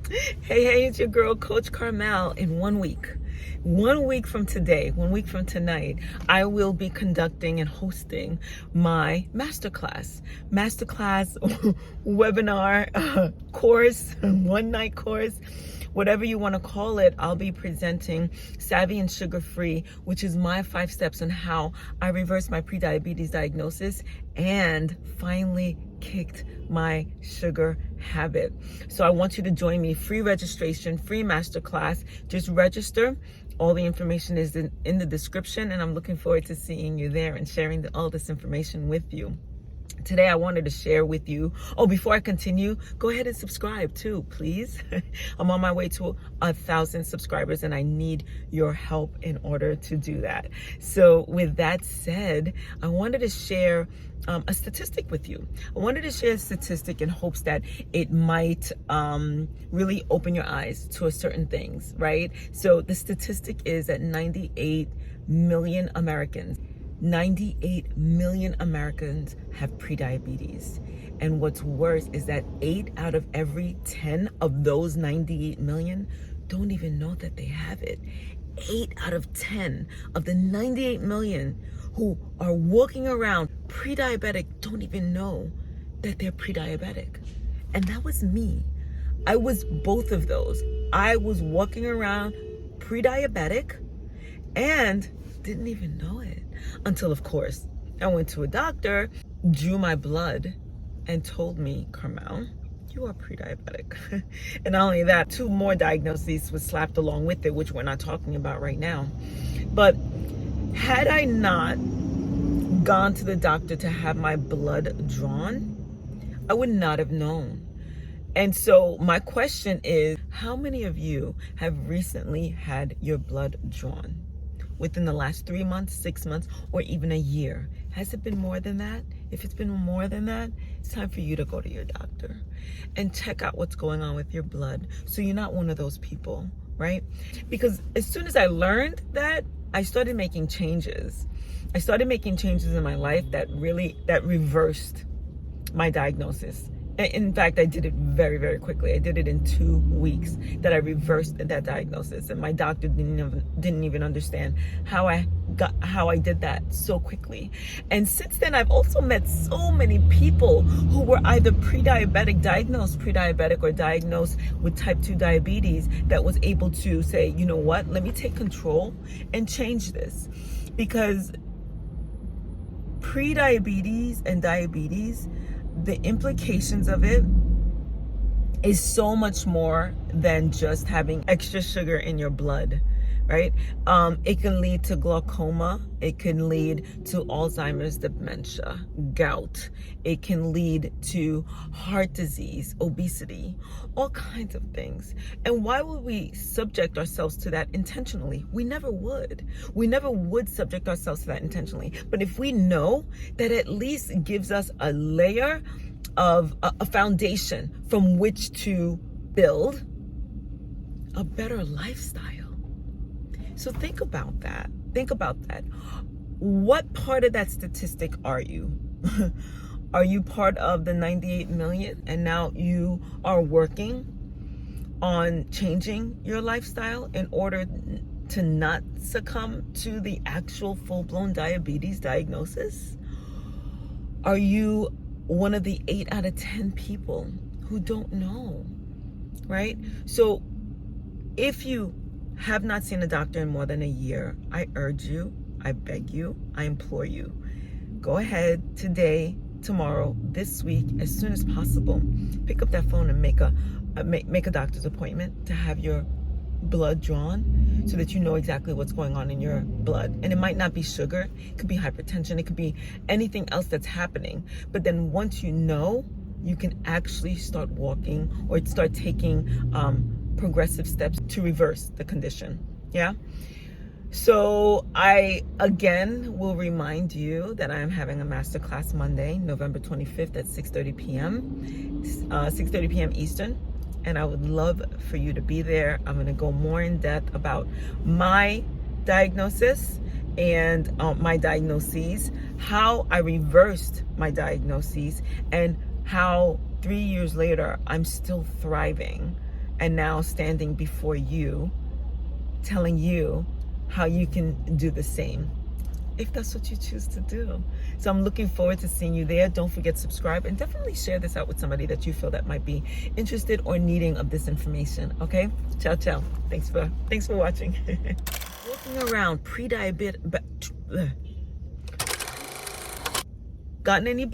Hey, it's your girl, Coach Carmelle. In 1 week, 1 week from today, 1 week from tonight, I will be conducting and hosting my masterclass, webinar, course, one night course, whatever you want to call it. I'll be presenting Savvy and Sugar Free, which is my 5 steps on how I reversed my prediabetes diagnosis and finally kicked my sugar habit. So I want you to join me. Free registration, free masterclass. Just register. All the information is in the description, and I'm looking forward to seeing you there and sharing all this information with you. Today, I wanted to share with you. Oh, before I continue, go ahead and subscribe too, please. I'm on my way to 1,000 subscribers, and I need your help in order to do that. So with that said, I wanted to share a statistic with you. I wanted to share a statistic in hopes that it might really open your eyes to certain things, right? So the statistic is that 98 million Americans have prediabetes. And what's worse is that 8 out of every 10 of those 98 million don't even know that they have it. 8 out of 10 of the 98 million who are walking around pre-diabetic don't even know that they're pre-diabetic. And that was me. I was both of those. I was walking around pre-diabetic and didn't even know it until, of course, I went to a doctor, drew my blood, and told me, Carmelle, you are pre-diabetic. And not only that, 2 more diagnoses was slapped along with it, which we're not talking about right now. But had I not gone to the doctor to have my blood drawn, I would not have known. And so my question is, how many of you have recently had your blood drawn? Within the last 3 months, 6 months, or even a year? Has it been more than that? If it's been more than that, it's time for you to go to your doctor and check out what's going on with your blood so you're not one of those people, right? Because as soon as I learned that, I started making changes. I started making changes in my life that reversed my diagnosis. In fact, I did it very, very quickly. I did it in 2 weeks that I reversed that diagnosis, and my doctor didn't even understand how I did that so quickly. And since then, I've also met so many people who were either diagnosed pre-diabetic, or diagnosed with type 2 diabetes, that was able to say, you know what, let me take control and change this. Because pre-diabetes and diabetes, the implications of it is so much more than just having extra sugar in your blood, right? It can lead to glaucoma. It can lead to Alzheimer's, dementia, gout. It can lead to heart disease, obesity, all kinds of things. And why would we subject ourselves to that intentionally? We never would. We never would subject ourselves to that intentionally. But if we know, that at least gives us a layer of a foundation from which to build a better lifestyle. So think about that. Think about that. What part of that statistic are you? Are you part of the 98 million and now you are working on changing your lifestyle in order to not succumb to the actual full-blown diabetes diagnosis? Are you one of the 8 out of 10 people who don't know, right? So if you have not seen a doctor in more than a year, I urge you, I beg you, I implore you, go ahead today, tomorrow, this week, as soon as possible, pick up that phone and make a doctor's appointment to have your blood drawn so that you know exactly what's going on in your blood. And it might not be sugar, it could be hypertension, it could be anything else that's happening. But then once you know, you can actually start walking or start taking progressive steps to reverse the condition. Yeah. So I again will remind you that I am having a masterclass Monday, November 25th at 6:30 p.m. 6:30 p.m. Eastern. And I would love for you to be there. I'm going to go more in depth about my diagnosis and my diagnoses, how I reversed my diagnoses, and how 3 years later I'm still thriving and now standing before you, telling you how you can do the same, if that's what you choose to do. So I'm looking forward to seeing you there. Don't forget to subscribe, and definitely share this out with somebody that you feel that might be interested or needing of this information. Okay, ciao ciao. Thanks for watching. Walking around pre-diabetic. Gotten any